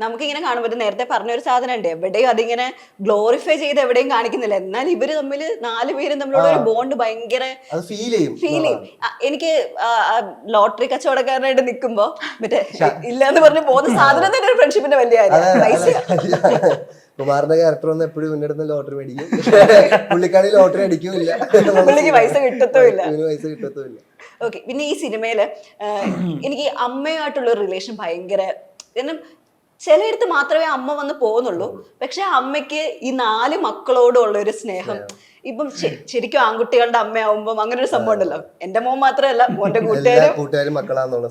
നമുക്കിങ്ങനെ കാണുമ്പോൾ നേരത്തെ പറഞ്ഞൊരു സാധനം ഉണ്ട്, എവിടെയും അതിങ്ങനെ ഗ്ലോറിഫൈ ചെയ്ത് എവിടെയും കാണിക്കുന്നില്ല. എന്നാൽ ഇവര് തമ്മിൽ 4 പേരും തമ്മിലുള്ള ഒരു ബോണ്ട് ഭയങ്കര ഫീൽ ചെയ്യും. എനിക്ക് ലോട്ടറി കച്ചവടക്കാരനായിട്ട് നിൽക്കുമ്പോ മറ്റേ ഇല്ല എന്ന് പറഞ്ഞ് പോകുന്ന സാധനം തന്നെ ഒരു ഫ്രണ്ട്ഷിപ്പിന്റെ വലിയ കാര്യം. കുമാറിന്റെ ക്യാരക്ടർ ഒന്നും എപ്പോഴും മുന്നിടുന്ന ലോട്ടറി മേടിക്കും, പുള്ളിക്കാരി ലോട്ടറി അടിക്കില്ല, പുള്ളിക്ക് പൈസ കിട്ടത്തുമില്ല. ഓക്കെ, പിന്നെ ഈ സിനിമയില് എനിക്ക് അമ്മയുമായിട്ടുള്ള ഒരു റിലേഷൻ ഭയങ്കര, കാരണം ചിലയിടത്ത് മാത്രമേ അമ്മ വന്ന് പോകുന്നുള്ളൂ, പക്ഷെ അമ്മയ്ക്ക് ഈ 4 മക്കളോടുള്ള ഒരു സ്നേഹം, ഇപ്പം ശരിക്കും ആൺകുട്ടികളുടെ അമ്മയാവുമ്പോ അങ്ങനെ ഒരു സംഭവം ഉണ്ടല്ലോ, എന്റെ മോൻ മാത്രമല്ല മോന്റെ കൂട്ടുകാരും മക്കളാന്നുള്ള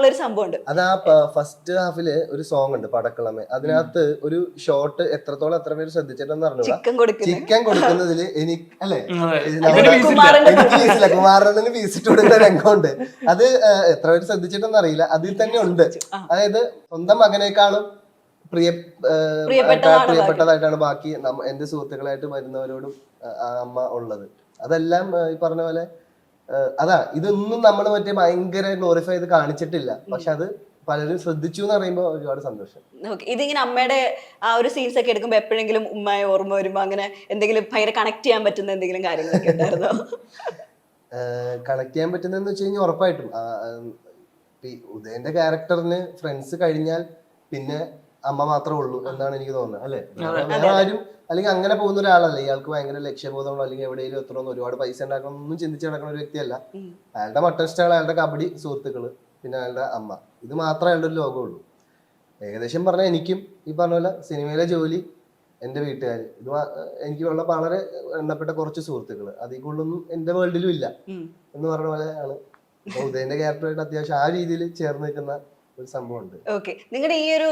ഒരു സംഭവം ഉണ്ട്. അത് ആ ഫസ്റ്റ് ഹാഫില് ഒരു സോങ് ഉണ്ട് പടക്കളമേ, അതിനകത്ത് ഒരു ഷോട്ട് എത്ര പേര് ശ്രദ്ധിച്ചിട്ടെന്ന് പറഞ്ഞു, ചിക്കൻ കൊടുക്കുന്നതില് എനിക്ക് അല്ലെ കുമാരനെ പീസിട്ട് കൊടുക്കുന്ന രംഗമുണ്ട്. അത് എത്ര പേര് ശ്രദ്ധിച്ചിട്ടെന്ന് അറിയില്ല, അതിൽ തന്നെ ഉണ്ട്. അതായത് സ്വന്തം മകനേക്കാളും പ്രിയപ്പെട്ടതായിട്ടാണ് ബാക്കി എന്റെ സുഹൃത്തുക്കളായിട്ട് വരുന്നവരോടും അമ്മ ഉള്ളത്. അതെല്ലാം ഈ പറഞ്ഞ പോലെ അതാ, ഇതൊന്നും നമ്മൾ മറ്റേ ഭയങ്കര ഗ്ലോറിഫൈ ചെയ്ത് കാണിച്ചിട്ടില്ല, പക്ഷെ അത് പലരും ശ്രദ്ധിച്ചു എന്ന് പറയുമ്പോൾ ഒരുപാട് സന്തോഷം. ഇതിങ്ങനെ അമ്മയുടെ ആ ഒരു സീൻസ് ഒക്കെ എടുക്കുമ്പോ എപ്പോഴെങ്കിലും ഉമ്മയെ ഓർമ്മ വരുമ്പോ അങ്ങനെ എന്തെങ്കിലും ഭയങ്കര കണക്ട് ചെയ്യാൻ പറ്റുന്ന എന്തെങ്കിലും കാര്യങ്ങളൊക്കെ ഉണ്ടായിരുന്നോ? കണക്ട് ചെയ്യാൻ പറ്റുന്നതെന്ന് വെച്ച് കഴിഞ്ഞാൽ ഉറപ്പായിട്ടും ഉദയന്റെ ക്യാരക്ടറിന് ഫ്രണ്ട്സ് കഴിഞ്ഞാൽ പിന്നെ അമ്മ മാത്രമേ ഉള്ളൂ എന്നാണ് എനിക്ക് തോന്നുന്നത്, അല്ലെ? വേറെ ആരും അല്ലെങ്കിൽ അങ്ങനെ പോകുന്ന ഒരാളല്ല. ഇയാൾക്ക് ഭയങ്കര ലക്ഷ്യബോധമുള്ള, അല്ലെങ്കിൽ എവിടെയെങ്കിലും എത്തണമെന്ന്, ഒരുപാട് പൈസ ഉണ്ടാക്കണം ഒന്നും ചിന്തിച്ച് നടക്കുന്ന ഒരു വ്യക്തിയല്ല. അയാളുടെ മട്ടൺ സ്റ്റാൾ, അയാളുടെ കബഡി സുഹൃത്തുക്കള്, പിന്നെ അയാളുടെ അമ്മ, ഇത് മാത്രമേ അയാളുടെ ഒരു ലോകമുള്ളൂ. ഏകദേശം പറഞ്ഞാൽ എനിക്കും ഈ പറഞ്ഞ പോലെ സിനിമയിലെ ജോലി, എന്റെ വീട്ടുകാർ, ഇത് എനിക്ക് ഉള്ള വളരെ എണ്ണപ്പെട്ട കുറച്ച് സുഹൃത്തുക്കള്, അതിൽ കൂടുതലൊന്നും എന്റെ വേൾഡിലും ഇല്ല എന്ന് പറഞ്ഞ പോലെ ആണ്. ഉദയന്റെ ക്യാരക്ടറായിട്ട് അത്യാവശ്യം ആ രീതിയിൽ ചേർന്ന് നിൽക്കുന്ന ഒരു സംഭവമുണ്ട്. ഓക്കെ, നിങ്ങളുടെ ഈ ഒരു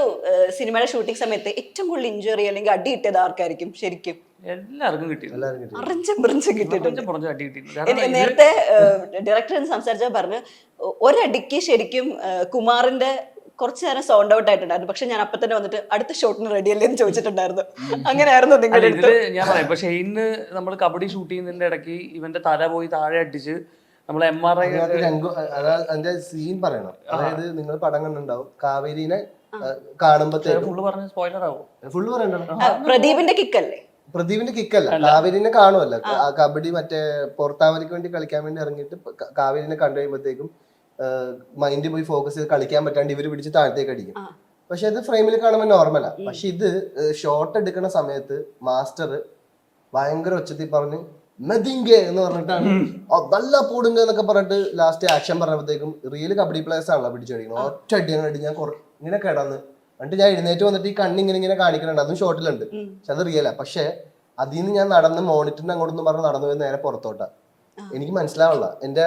സിനിമയുടെ ഷൂട്ടിംഗ് സമയത്ത് ഏറ്റവും കൂടുതൽ ഇഞ്ചുറി അല്ലെങ്കിൽ അടി കിട്ടിയത് ആർക്കായിരിക്കും? ശരിക്കും എല്ലാവർക്കും കിട്ടിയിട്ടുണ്ട്. നേരത്തെ ഡയറക്ടർ സംസാരിച്ചാൽ പറഞ്ഞു ഒരടിക്ക് ശരിക്കും കുമാറിന്റെ കുറച്ചു നേരം സൗണ്ട് ഔട്ട് ആയിട്ടുണ്ടായിരുന്നു, പക്ഷെ ഞാൻ അപ്പൊ തന്നെ വന്നിട്ട് അടുത്ത ഷോട്ടിന് റെഡി അല്ലേ എന്ന് ചോദിച്ചിട്ടുണ്ടായിരുന്നു. അങ്ങനെയായിരുന്നു നിങ്ങളുടെ അടുത്ത്? ഞാൻ പറയാം, പക്ഷെ ഷെയ്ന് നമ്മൾ കബഡി ഷൂട്ട് ചെയ്യുന്നതിന്റെ ഇടയ്ക്ക് ഇവന്റെ തല പോയി താഴെ അടിച്ച് നമ്മൾ MRI അതിന്റെ സീൻ പറയണം. അതായത് നിങ്ങൾ പടം കണ്ടുണ്ടാവും, കാവേരിനെ കാണുമ്പോ ഫുള്ള് പറഞ്ഞ സ്പോയിലർ ആവും. ഫുള്ള് പറയണ്ടല്ലോ. പ്രദീപിന്റെ കിക്കല്ലേ? പ്രദീപിന്റെ കിക്കല്ല, കാവേരിനെ കാണുമല്ലോ. കബഡി മറ്റേ പുറത്താവലിക്ക് വേണ്ടി കളിക്കാൻ വേണ്ടി ഇറങ്ങിയിട്ട് കാവേരിനെ കണ്ടു കഴിയുമ്പോഴത്തേക്കും മൈൻഡ് പോയി ഫോക്കസ് ചെയ്ത് കളിക്കാൻ പറ്റാണ്ട് ഇവര് പിടിച്ച് താഴത്തേക്ക് അടിക്കും. പക്ഷെ അത് ഫ്രെയിമിൽ കാണുമ്പോൾ നോർമലാ. പക്ഷെ ഇത് ഷോട്ട് എടുക്കുന്ന സമയത്ത് മാസ്റ്റർ ഭയങ്കര ഉച്ചത്തിൽ പറഞ്ഞ് മെതിങ്കെ എന്ന് പറഞ്ഞിട്ടാണ് നല്ല പൂടുങ്ക എന്നൊക്കെ പറഞ്ഞിട്ട് ലാസ്റ്റ് ആക്ഷൻ പറഞ്ഞപ്പോഴത്തേക്കും റിയൽ കബഡി പ്ലേയേഴ്സ് ആണല്ലോ പിടിച്ചു കഴിക്കുന്നത്. ഒറ്റ അടിയായിട്ട് ഞാൻ ഇങ്ങനെ കിടന്ന് എന്നിട്ട് ഞാൻ എഴുന്നേറ്റ് വന്നിട്ട് ഈ കണ്ണിങ്ങനെ കാണിക്കുന്നുണ്ട്, അതും ഷോട്ടിലുണ്ട്, പക്ഷെ അത് റിയലാ. പക്ഷെ അതിൽ നിന്ന് ഞാൻ നടന്ന് മോണിറ്ററിന് അങ്ങോട്ടൊന്നും പറഞ്ഞ് നടന്നു പോയി നേരെ പുറത്തോട്ടാ. എനിക്ക് മനസ്സിലാവില്ല, എന്റെ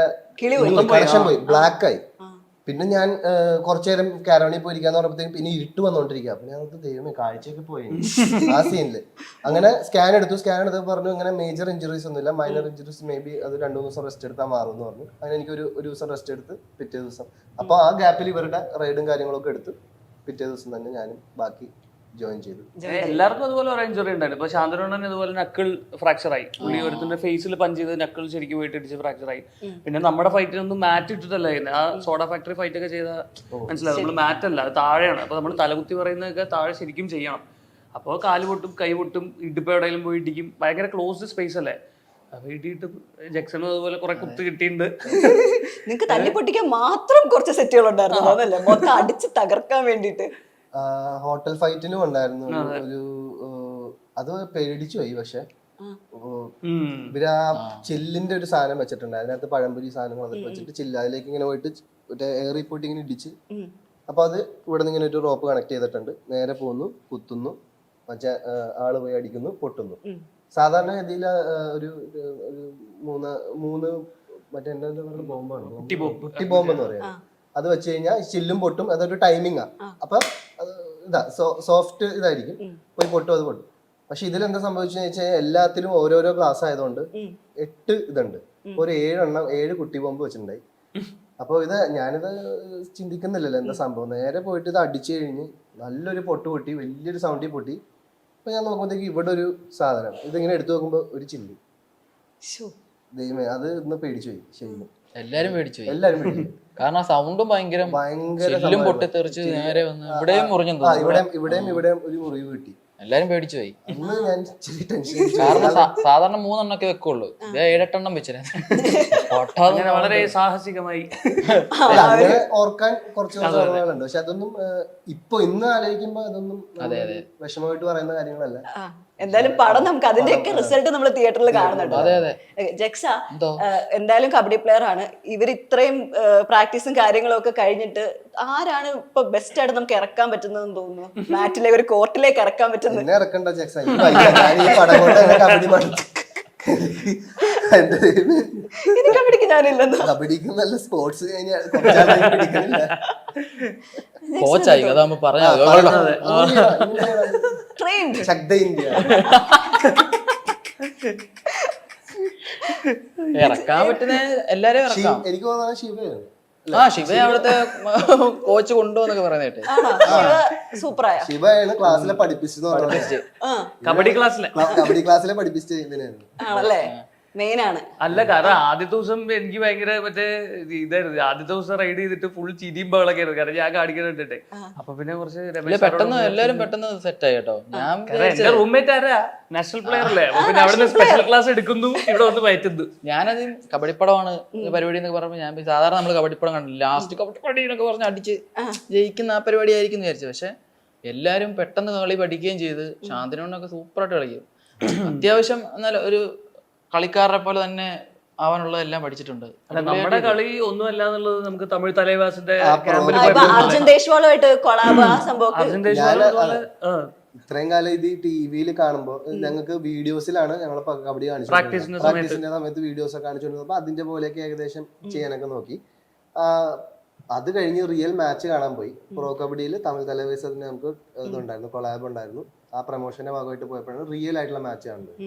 കണക്ഷൻ പോയി, ബ്ലാക്ക് ആയി. പിന്നെ ഞാൻ കുറച്ചു നേരം കാരവണിൽ പോയിരിക്കാന്ന് പറഞ്ഞപ്പോഴത്തേക്കും പിന്നെ ഇരുട്ട് വന്നോണ്ടിരിക്കുക. അപ്പൊ ഞാൻ ദൈവമേ കാഴ്ചയൊക്കെ പോയി ആ സീനില്. അങ്ങനെ സ്കാൻ എടുത്ത് പറഞ്ഞു ഇങ്ങനെ മേജർ ഇഞ്ചുറീസ് ഒന്നുമില്ല, മൈനർ ഇഞ്ചുറീസ് മേ ബി അത് 2-3 ദിവസം റെസ്റ്റ് എടുത്താൽ മാറും എന്ന് പറഞ്ഞു. അങ്ങനെ എനിക്ക് ഒരു ദിവസം റെസ്റ്റ് എടുത്ത് പിറ്റേ ദിവസം, അപ്പൊ ആ ഗ്യാപ്പിൽ ഇവരുടെ റൈഡും കാര്യങ്ങളൊക്കെ എടുത്ത് പിറ്റേ ദിവസം തന്നെ ഞാനും ബാക്കി ജോയിൻ ചെയ്തു. എല്ലാവർക്കും അതുപോലെ ഒരു ഇഞ്ചുറി ഉണ്ടായിരുന്നു. ഇപ്പൊ ശാന്തനുണ്ണൻ ഇതുപോലെ നക്കിൾ ഫ്രാക്ചർ ആയി, പുള്ളി ഒരുത്തിന്റെ ഫേസിൽ പഞ്ച് ചെയ്ത് നക്കിൾ ശരിക്കും പോയിട്ട് ഇടിച്ച് ഫ്രാക്ചർ ആയി. പിന്നെ നമ്മുടെ ഫൈറ്റിനൊന്നും മാറ്റ് ഇട്ടിട്ടല്ല ചെയ്യുന്നത്. ആ സോഡ ഫാക്ടറി ഫൈറ്റ് ഒക്കെ ചെയ്ത മനസ്സിലാവും, നമ്മൾ മാറ്റ് അല്ല, അത് താഴെയാണ്. അപ്പൊ നമ്മൾ തലകുത്തി പറയുന്നതൊക്കെ താഴെ ശരിക്കും ചെയ്യണം. അപ്പോൾ കാല് പൊട്ടും, കൈ പൊട്ടും, ഇടിപ്പ് എവിടെയെങ്കിലും പോയി ഇടിക്കും. ഭയങ്കര ക്ലോസ്ഡ് സ്പേസ് അല്ലേ. അപ്പൊ ഇടിയിട്ട് ജക്സണും അതുപോലെ കുറെ കുത്ത് കിട്ടിയിട്ടുണ്ട്. നിങ്ങക്ക് തല്ലിപ്പൊട്ടിക്കാൻ മാത്രം കുറച്ച് സെറ്റുകൾ ഉണ്ടായിരുന്നു അതല്ലേ, മൊത്തം അടിച്ച് തകർക്കാൻ വേണ്ടിട്ട്. ഹോട്ടൽ ഫൈറ്റിനും ഉണ്ടായിരുന്നു ഒരു, അത് പേടിച്ചു പോയി. പക്ഷെ ഇവര് ആ ചില്ലിന്റെ ഒരു സാധനം വെച്ചിട്ടുണ്ട്, അതിനകത്ത് പഴംപൊരി സാധനങ്ങൾ അതൊക്കെ വെച്ചിട്ട് ചില്ല് അതിലേക്ക് ഇങ്ങനെ പോയിട്ട് മറ്റേ എയറിൽ പോയിട്ട് ഇങ്ങനെ ഇടിച്ച്, അപ്പൊ അത് ഇവിടെ നിന്ന് ഇങ്ങനെ ഒരു റോപ്പ് കണക്ട് ചെയ്തിട്ടുണ്ട്, നേരെ പോകുന്നു, കുത്തുന്നു, മറ്റേ ആള് പോയി അടിക്കുന്നു, പൊട്ടുന്നു. സാധാരണ ഗതിയിൽ ഒരു 3 മറ്റേ എന്താ ബോംബാണ്, കുട്ടി ബോംബ് എന്ന് പറയാം. അത് വെച്ച് കഴിഞ്ഞാൽ ചില്ലും പൊട്ടും, അതൊരു ടൈമിങ്ങാ. അപ്പൊ ഇതാ സോഫ്റ്റ് ഇതായിരിക്കും, പോയി പൊട്ടും, അത് പൊട്ടും. പക്ഷെ ഇതിലെന്താ സംഭവിച്ചെന്ന് വെച്ചാൽ എല്ലാത്തിലും ഓരോരോ ഗ്ലാസ് ആയതുകൊണ്ട് 8 ഇതുണ്ട്. ഒരു 7 കുട്ടി ബോംബ് വെച്ചിട്ടുണ്ടായി. അപ്പൊ ഞാനിത് ചിന്തിക്കുന്നില്ലല്ലോ എന്താ സംഭവം. നേരെ പോയിട്ട് ഇത് അടിച്ചു കഴിഞ്ഞ് നല്ലൊരു പൊട്ട് പൊട്ടി, വലിയൊരു സൗണ്ടിൽ പൊട്ടി. അപ്പൊ ഞാൻ നോക്കുമ്പോഴത്തേക്ക് ഇവിടെ ഒരു സാധനം ഇതിങ്ങനെ എടുത്തു നോക്കുമ്പോ ഒരു ചില്ലി. ദൈവമേ, അത് ഇന്ന് പേടിച്ചു പോയി ശരിക്കും. എല്ലാരും പേടിച്ചു പോയി. എല്ലാരും പേടിച്ചു. കാരണം സൗണ്ടും ഭയങ്കര എല്ലും പൊട്ടിത്തെറിച്ച് നേരെ വന്ന് ഇവിടെയും മുറിഞ്ഞു. ഇവിടെയും ഒരു മുറിവ് കിട്ടി. എല്ലാരും പേടിച്ചു പോയി. അന്ന് ഞാൻ ഇച്ചിരി ടെൻഷൻ. കാരണം സാധാരണ 3 എണ്ണൊക്കെ വെക്കുള്ളൂ, 7-8 എണ്ണം വെച്ചേ. അങ്ങനെ വളരെ സാഹസികമായി. അങ്ങനെ ഓർക്കാൻ കുറച്ച് ഓർമ്മകളുണ്ട്. പക്ഷെ അതൊന്നും ഇന്ന് ആലോചിക്കുമ്പോ അതൊന്നും വിഷമമായിട്ട് പറയുന്ന കാര്യങ്ങളല്ല. എന്തായാലും പടം നമുക്ക് അതിന്റെയൊക്കെ റിസൾട്ട് നമ്മൾ തിയേറ്ററിൽ കാണുന്നുണ്ട്. ജക്സ എന്തായാലും കബഡി പ്ലെയർ ആണ്. ഇവർ ഇത്രയും പ്രാക്ടീസും കാര്യങ്ങളും ഒക്കെ കഴിഞ്ഞിട്ട് ആരാണ് ഇപ്പൊ ബെസ്റ്റ് ആയിട്ട് നമുക്ക് ഇറക്കാൻ പറ്റുന്നതെന്ന് തോന്നുന്നു? മാറ്റിലേക്ക് ഒരു കോർട്ടിലേക്ക് ഇറക്കാൻ പറ്റുന്നത് ഇറക്കണ്ട ജക്സ. പടം കൊണ്ട് കബഡി കബഡിക്ക് ഞാനില്ലെന്ന്. കബഡിക്ക് നല്ല സ്പോർട്സ് കോച്ചായി അതാകുമ്പോ പറഞ്ഞ ശക്ത ഇന്ത്യ ഇറക്കാൻ പറ്റുന്ന എല്ലാരും ഇറക്കാം. എനിക്ക് തോന്നുന്നത് ശിവയാണ്. ശിവ അവിടുത്തെ കോച്ച് കൊണ്ടുപോന്നൊക്കെ പറയുന്ന കേട്ടെ. സൂപ്പറായ ശിവയാണ് ക്ലാസ്സിലെ പഠിപ്പിച്ചത്. കബഡി ക്ലാസ്സിലെ പഠിപ്പിച്ചത് ഇതിനായിരുന്നു. ആണല്ലേ, മെയിൻ ആണ്. അല്ല, കാരണം ആദ്യത്തെ ദിവസം എനിക്ക് ഭയങ്കര മറ്റേ ഇതായിരുന്നു. ആദ്യത്തെ ദിവസം റൈഡ് ചെയ്തിട്ട് ഫുൾ ചിരിയും ബഹളൊക്കെ ആയിരുന്നു. കാരണം ഞാൻ കാണിക്കുന്നുണ്ട്. അപ്പൊ പിന്നെ കുറച്ച് പെട്ടെന്ന് എല്ലാരും പെട്ടെന്ന് സെറ്റ് ആയി കേട്ടോ. ഞാൻ എന്റെ റൂംമേറ്റ് ആരാ, നാഷണൽ പ്ലെയർ അല്ലേ. അപ്പൊ പിന്നെ അവിടെ സ്പെഷ്യൽ ക്ലാസ് എടുക്കുന്നു, ഇവിടെ വന്ന് പറ്റുന്നു. ഞാനത് കബഡിപ്പടമാണ് പരിപാടി എന്നൊക്കെ പറഞ്ഞപ്പോ ഞാൻ സാധാരണ നമ്മള് കബഡിപ്പടം കണ്ടില്ല, ലാസ്റ്റ് കബഡിപ്പടി എന്നൊക്കെ പറഞ്ഞ് അടിച്ച് ജയിക്കുന്ന ആ പരിപാടി ആയിരിക്കും വിചാരിച്ചു. പക്ഷെ എല്ലാരും പെട്ടെന്ന് കളി പഠിക്കുകയും ചെയ്ത് ശാന്തനോടൊക്കെ സൂപ്പറായിട്ട് കളിക്കും. അത്യാവശ്യം എന്നാൽ ഒരു കളിക്കാരെ പോലെ തന്നെ ആവാനുള്ള എല്ലാം പഠിച്ചിട്ടുണ്ട്. നമ്മുടെ കളി ഒന്നും അല്ല എന്നുള്ളത് നമുക്ക് തമിഴ് തലൈവാസിന്റെ അർജുൻ ദേശവാളുമായിട്ട് കൊളാബ് ആ സംഭവം. ഇത്രയും കാലം ഇത് ടിവിയിൽ കാണുമ്പോൾ ഞങ്ങൾക്ക് വീഡിയോസിലാണ് ഞങ്ങൾ കബഡി കാണിച്ചത്. പ്രാക്ടീസിന്റെ സമയത്ത് വീഡിയോസ് ഒക്കെ കാണിച്ചുകൊണ്ടിരുന്നത്. അപ്പൊ അതിന്റെ പോലെയൊക്കെ ഏകദേശം ചെയ്യാനൊക്കെ നോക്കി. അത് കഴിഞ്ഞ് റിയൽ മാച്ച് കാണാൻ പോയി. പ്രോ കബഡിയിൽ തമിഴ് തലൈവാസ് അതിന് നമുക്ക് ഇതുണ്ടായിരുന്നു, കൊളാബ് ഉണ്ടായിരുന്നു. ആ പ്രൊമോഷന്റെ ഭാഗമായിട്ട് പോയപ്പോഴാണ് റിയൽ ആയിട്ടുള്ള മാച്ച് കാണുന്നത്.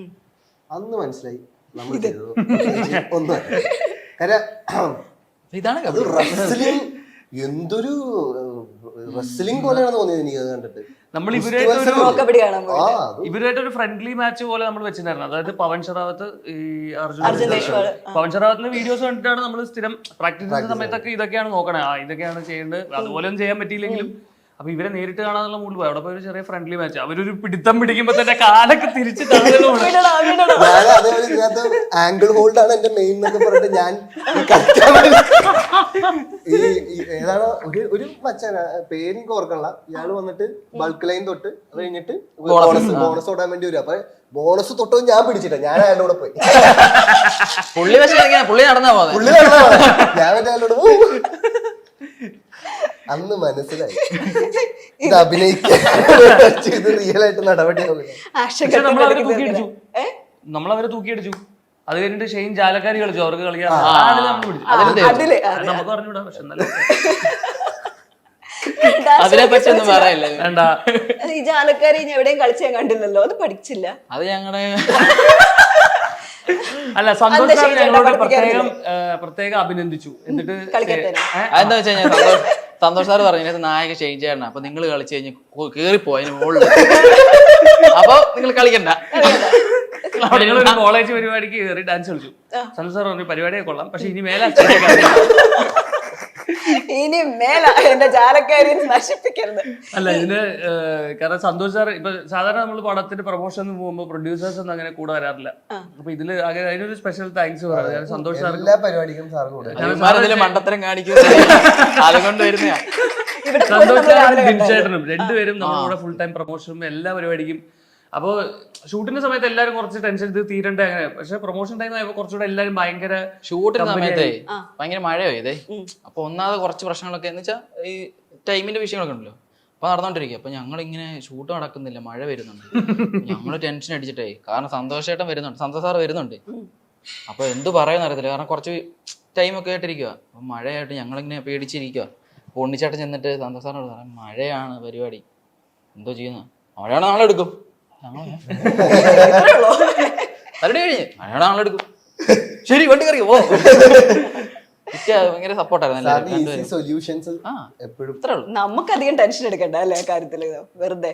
അന്ന് മനസ്സിലായി നമ്മൾ ചെയ്തത് ഒന്നും. ഇതാണ് എന്തൊരു റെസ്ലിംഗ് പോലെയാണ് തോന്നിയത് എനിക്ക് അത് കണ്ടിട്ട്. നമ്മൾ ഇവരുമായിട്ടൊരു ഫ്രണ്ട്ലി മാച്ച് പോലെ നമ്മൾ വെച്ചിട്ടുണ്ടായിരുന്നു. അതായത് പവൻ ഷെറാവത്ത്, ഈ അർജുൻ ദേശവാൾ. പവൻ ഷെറാവത്തിന്റെ വീഡിയോസ് കണ്ടിട്ടാണ് നമ്മൾ സ്ഥിരം പ്രാക്ടീസ് ചെയ്യുന്ന സമയത്തൊക്കെ ഇതൊക്കെയാണ് നോക്കണേ, ഇതൊക്കെയാണ് ചെയ്യേണ്ടത്. അതുപോലെ ഒന്നും ചെയ്യാൻ പറ്റിയില്ലെങ്കിലും അപ്പൊ ഇവരെ നേരിട്ട് കാണാനുള്ള മൂഡ് പോയി. അവിടെ പോയി ഒരു ചെറിയ ഫ്രണ്ട്ലി മാച്ച്. അവരൊരു പിടുത്തം പിടിക്കുമ്പോ തന്നെ കാലൊക്കെ തിരിച്ച് ആംഗിൾ ഹോൾഡ് ആണ് എന്റെ മെയിൻ എന്നൊക്കെ പറഞ്ഞിട്ട് ഞാൻ ഏതാണ് ഒരു മച്ചാന പേരെനിക്ക് ഓർക്കണില്ല. ഇയാള് വന്നിട്ട് ബൾക്ക് ലൈൻ തൊട്ട് അത് കഴിഞ്ഞിട്ട് ബോണസ് തൊടാൻ വേണ്ടി വരും. അപ്പൊ ബോണസ് തൊട്ടോ ഞാൻ പിടിച്ചിട്ട, ഞാൻ അയാളുടെ കൂടെ പോയി. പുള്ളി നടന്നാ ഞാൻ അയാളോട് അന്ന് മനസ്സിലായി ഇത് അഭിനയിക്കാൻ റിയൽ ആയിട്ട് നടപടിയാവില്ല. നമ്മളവരെ തൂക്കിയടിച്ചു. അത് കഴിഞ്ഞിട്ട് ഷെയ്ൻ ജാലക്കാരി കളിച്ചു, അവർക്ക് കളിക്കാൻ നമുക്ക് പറഞ്ഞുകൂടാ. പക്ഷെ അതിനെ പറ്റി ഒന്നും പറയല്ല. വേണ്ട, ഈ ജാലക്കാരി എവിടെയും കളിച്ച് ഞാൻ കണ്ടില്ലല്ലോ, അത് പഠിച്ചില്ല. അത് ഞങ്ങളുടെ അല്ല, സന്തോഷ് സാർ ഞങ്ങളോട് പ്രത്യേകം അഭിനന്ദിച്ചു. എന്നിട്ട് എന്താ വെച്ച് കഴിഞ്ഞാൽ സന്തോഷ് സാർ പറഞ്ഞു നായക ചേഞ്ച് ചെയ്യണം, അപ്പൊ നിങ്ങൾ കളിച്ചു കഴിഞ്ഞ് കേറിപ്പോ അതിന് മുകളിൽ, അപ്പൊ നിങ്ങൾ കളിക്കണ്ട. ഞങ്ങളൊരു കോളേജ് പരിപാടിക്ക് കയറി ഡാൻസ് കളിച്ചു. സന്തോഷ് സാർ പറഞ്ഞു പരിപാടിയൊക്കെ കൊള്ളാം, പക്ഷെ ഇനി മേലെ ഇനി മേല എന്റെ ജാലക്കാരി നശിപ്പിക്കരുത്. അല്ല, ഇതിന് കാരണം സന്തോഷ് സാർ ഇപ്പൊ സാധാരണ നമ്മൾ പടത്തിന്റെ പ്രൊമോഷൻ പോകുമ്പോ പ്രൊഡ്യൂസേഴ്സ് ഒന്നും അങ്ങനെ കൂടെ വരാറില്ല. അപ്പൊ ഇതില് അതിനൊരു സ്പെഷ്യൽ താങ്ക്സ് പറയാം സന്തോഷ് സാർ. എല്ലാ പരിപാടിക്കും മണ്ടത്തരം കാണിക്കും അതുകൊണ്ട് വരുന്ന സന്തോഷ് സാറും ദിൻചേട്ടനും രണ്ടുപേരും നമ്മുടെ കൂടെ ഫുൾ ടൈം പ്രൊമോഷനും എല്ലാ പരിപാടിക്കും. അപ്പോ ഷൂട്ടിന്റെ സമയത്ത് എല്ലാവരും കുറച്ച് ടെൻഷൻ ഇത് തീരണ്ടേ അങ്ങനെ. പക്ഷെ പ്രൊമോഷൻ ടൈം ആയപ്പോ കുറച്ചുകൂടെ എല്ലാവരും ഭയങ്കര ഷൂട്ടിന്റെ സമയത്തേ ഭയങ്കര മഴ പെയ്തേ. അപ്പൊ ഒന്നാമത് കുറച്ച് പ്രശ്നങ്ങളൊക്കെ എന്ന് വെച്ചാൽ ഈ ടൈമിന്റെ വിഷയങ്ങളൊക്കെ ഉണ്ടല്ലോ, അപ്പൊ നടന്നോണ്ടിരിക്കുക. അപ്പൊ ഞങ്ങളിങ്ങനെ ഷൂട്ട് നടക്കുന്നില്ല, മഴ വരുന്നുണ്ട്. ഞങ്ങള് ടെൻഷൻ അടിച്ചിട്ടേ, കാരണം സന്തോഷേട്ടൻ വരുന്നുണ്ട്, സന്തോഷ് സാർ വരുന്നുണ്ട്. അപ്പൊ എന്ത് പറയുന്ന അറിയത്തില്ല, കാരണം കുറച്ച് ടൈമൊക്കെ ആയിട്ടിരിക്കുക. അപ്പൊ മഴയായിട്ട് ഞങ്ങളിങ്ങനെ പേടിച്ചിരിക്കുക. അപ്പൊ ഉണ്ണിച്ചേട്ടൻ ചെന്നിട്ട് സന്തോഷ് സാറിനോട് പറയാം, മഴയാണ് പരിപാടി, എന്തോ ചെയ്യുന്ന, മഴയാണ് നാളെടുക്കും. പരിപാടി കഴിഞ്ഞ് മഴയാണ് നാളെടുക്കും, ശരി വണ്ടി കറിയോ പോ. ഭയങ്കര സപ്പോർട്ടായിരുന്നു. സൊല്യൂഷൻസ് എപ്പോഴും നമുക്കധികം ടെൻഷൻ എടുക്കണ്ട അല്ലേ കാര്യത്തില്, വെറുതെ